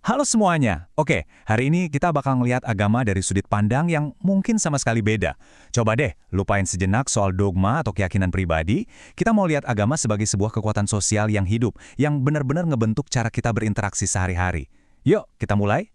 Halo semuanya. Oke, hari ini kita bakal ngelihat agama dari sudut pandang yang mungkin sama sekali beda. Coba deh, lupain sejenak soal dogma atau keyakinan pribadi. Kita mau lihat agama sebagai sebuah kekuatan sosial yang hidup, yang benar-benar ngebentuk cara kita berinteraksi sehari-hari. Yuk, kita mulai.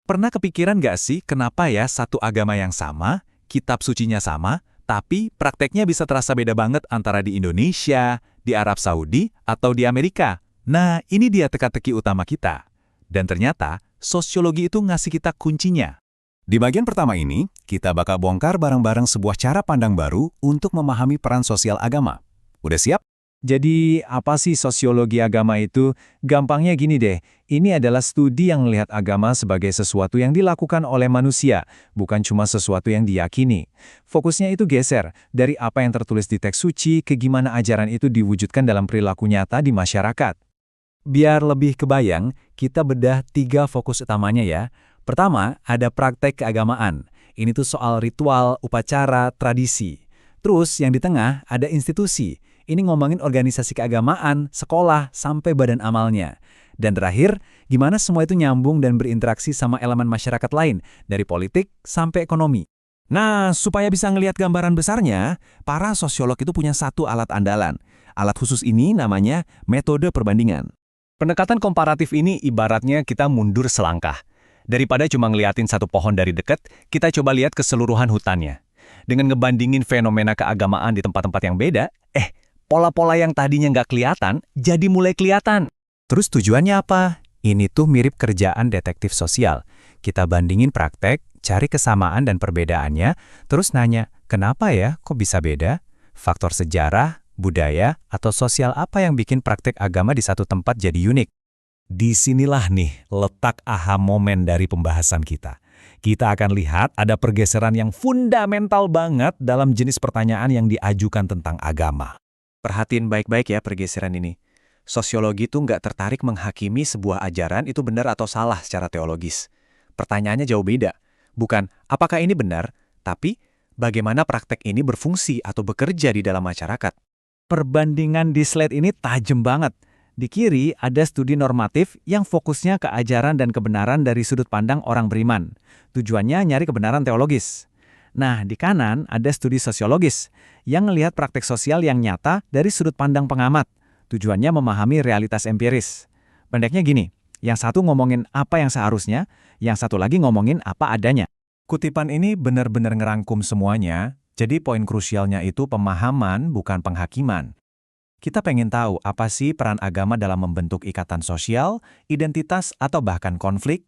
Pernah kepikiran nggak sih kenapa ya satu agama yang sama, kitab sucinya sama, tapi prakteknya bisa terasa beda banget antara di Indonesia, di Arab Saudi, atau di Amerika? Nah, ini dia teka-teki utama kita. Dan ternyata, sosiologi itu ngasih kita kuncinya. Di bagian pertama ini, kita bakal bongkar bareng-bareng sebuah cara pandang baru untuk memahami peran sosial agama. Udah siap? Jadi, apa sih sosiologi agama itu? Gampangnya gini deh, ini adalah studi yang melihat agama sebagai sesuatu yang dilakukan oleh manusia, bukan cuma sesuatu yang diyakini. Fokusnya itu geser, dari apa yang tertulis di teks suci ke gimana ajaran itu diwujudkan dalam perilaku nyata di masyarakat. Biar lebih kebayang, kita bedah 3 fokus utamanya ya. Pertama, ada praktek keagamaan. Ini tuh soal ritual, upacara, tradisi. Terus yang di tengah ada institusi. Ini ngomongin organisasi keagamaan, sekolah, sampai badan amalnya. Dan terakhir, gimana semua itu nyambung dan berinteraksi sama elemen masyarakat lain, dari politik sampai ekonomi. Nah, supaya bisa ngelihat gambaran besarnya, para sosiolog itu punya satu alat andalan. Alat khusus ini namanya metode perbandingan. Pendekatan komparatif ini ibaratnya kita mundur selangkah. Daripada cuma ngeliatin satu pohon dari dekat, kita coba lihat keseluruhan hutannya. Dengan ngebandingin fenomena keagamaan di tempat-tempat yang beda, pola-pola yang tadinya nggak kelihatan, jadi mulai kelihatan. Terus tujuannya apa? Ini tuh mirip kerjaan detektif sosial. Kita bandingin praktek, cari kesamaan dan perbedaannya, terus nanya, kenapa ya kok bisa beda? Faktor sejarah, budaya, atau sosial apa yang bikin praktek agama di satu tempat jadi unik? Disinilah nih letak aha momen dari pembahasan kita. Kita akan lihat ada pergeseran yang fundamental banget dalam jenis pertanyaan yang diajukan tentang agama. Perhatiin baik-baik ya pergeseran ini. Sosiologi itu nggak tertarik menghakimi sebuah ajaran itu benar atau salah secara teologis. Pertanyaannya jauh beda. Bukan apakah ini benar, tapi bagaimana praktek ini berfungsi atau bekerja di dalam masyarakat. Perbandingan di slide ini tajam banget. Di kiri ada studi normatif yang fokusnya ke ajaran dan kebenaran dari sudut pandang orang beriman. Tujuannya nyari kebenaran teologis. Nah, di kanan ada studi sosiologis yang ngelihat praktek sosial yang nyata dari sudut pandang pengamat. Tujuannya memahami realitas empiris. Pendeknya gini, yang satu ngomongin apa yang seharusnya, yang satu lagi ngomongin apa adanya. Kutipan ini benar-benar ngerangkum semuanya. Jadi poin krusialnya itu pemahaman, bukan penghakiman. Kita pengen tahu apa sih peran agama dalam membentuk ikatan sosial, identitas, atau bahkan konflik?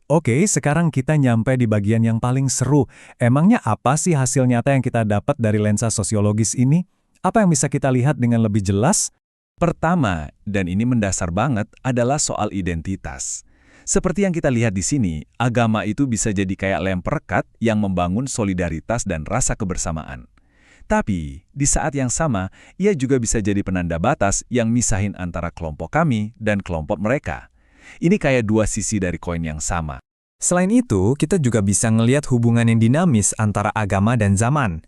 Oke, sekarang kita nyampe di bagian yang paling seru. Emangnya apa sih hasil nyata yang kita dapat dari lensa sosiologis ini? Apa yang bisa kita lihat dengan lebih jelas? Pertama, dan ini mendasar banget, adalah soal identitas. Seperti yang kita lihat di sini, agama itu bisa jadi kayak lem perekat yang membangun solidaritas dan rasa kebersamaan. Tapi, di saat yang sama, ia juga bisa jadi penanda batas yang misahin antara kelompok kami dan kelompok mereka. Ini kayak dua sisi dari koin yang sama. Selain itu, kita juga bisa ngelihat hubungan yang dinamis antara agama dan zaman.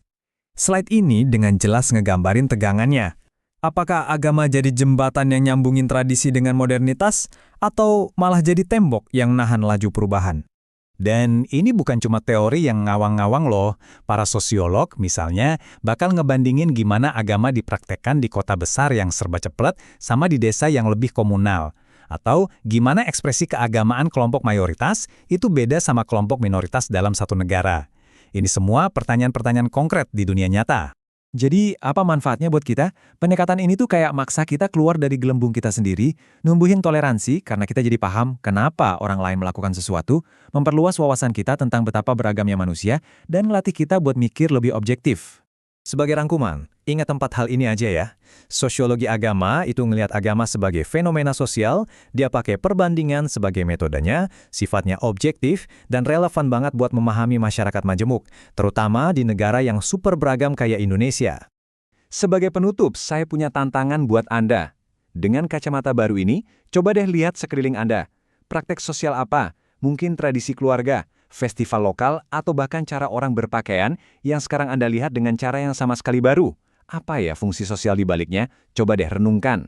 Slide ini dengan jelas ngegambarin tegangannya. Apakah agama jadi jembatan yang nyambungin tradisi dengan modernitas, atau malah jadi tembok yang nahan laju perubahan? Dan ini bukan cuma teori yang ngawang-ngawang loh. Para sosiolog, misalnya, bakal ngebandingin gimana agama dipraktekkan di kota besar yang serba cepat sama di desa yang lebih komunal. Atau gimana ekspresi keagamaan kelompok mayoritas itu beda sama kelompok minoritas dalam satu negara. Ini semua pertanyaan-pertanyaan konkret di dunia nyata. Jadi, apa manfaatnya buat kita? Pendekatan ini tuh kayak maksa kita keluar dari gelembung kita sendiri, numbuhin toleransi karena kita jadi paham kenapa orang lain melakukan sesuatu, memperluas wawasan kita tentang betapa beragamnya manusia, dan melatih kita buat mikir lebih objektif. Sebagai rangkuman, ingat 4 hal ini aja ya. Sosiologi agama itu ngelihat agama sebagai fenomena sosial, dia pakai perbandingan sebagai metodenya, sifatnya objektif, dan relevan banget buat memahami masyarakat majemuk, terutama di negara yang super beragam kayak Indonesia. Sebagai penutup, saya punya tantangan buat Anda. Dengan kacamata baru ini, coba deh lihat sekeliling Anda. Praktek sosial apa? Mungkin tradisi keluarga, festival lokal, atau bahkan cara orang berpakaian yang sekarang Anda lihat dengan cara yang sama sekali baru. Apa ya fungsi sosial di baliknya? Coba deh renungkan.